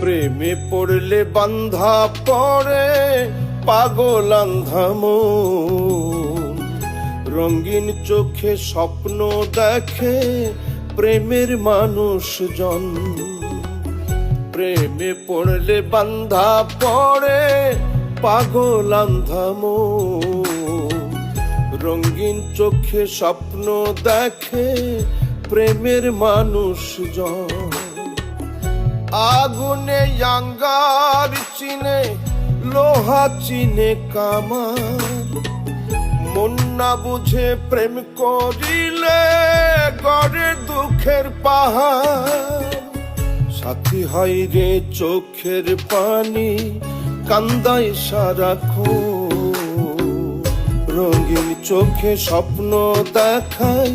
প্রেমে পড়লে বান্ধা পড়ে পাগল আন্ধা মন, রঙিন চোখে স্বপ্ন দেখে প্রেমের মানুষজন। প্রেমে পড়লে বান্ধা পড়ে পাগল আন্ধা মন, রঙিন চোখে স্বপ্ন দেখে প্রেমের মানুষজন। আগুনে আঙ্গার চিনে লোহা চিনে কামান, মন না বুঝে প্রেম করিলে গড়ে দুঃখের পাহাড়। সাথী হয় রে চোখের পানি কান্দায় সারাক্ষণ, রঙিন চোখে স্বপ্ন দেখাই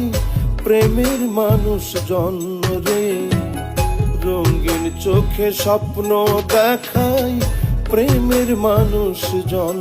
প্রেমের মানুষজন রে। রঙিন চোখে স্বপ্ন দেখাই প্রেমের মানুষজন।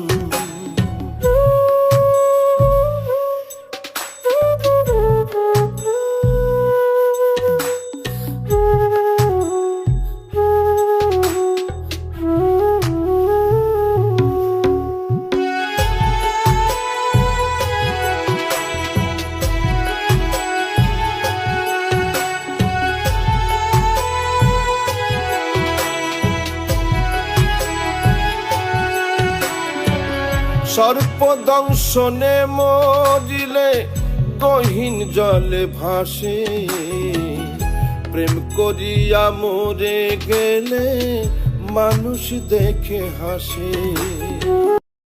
সর্পদংশনে মরিলে গহীন জলে ভাসে, প্রেম করিয়া মরে গেলে মানুষ দেখে হাসে।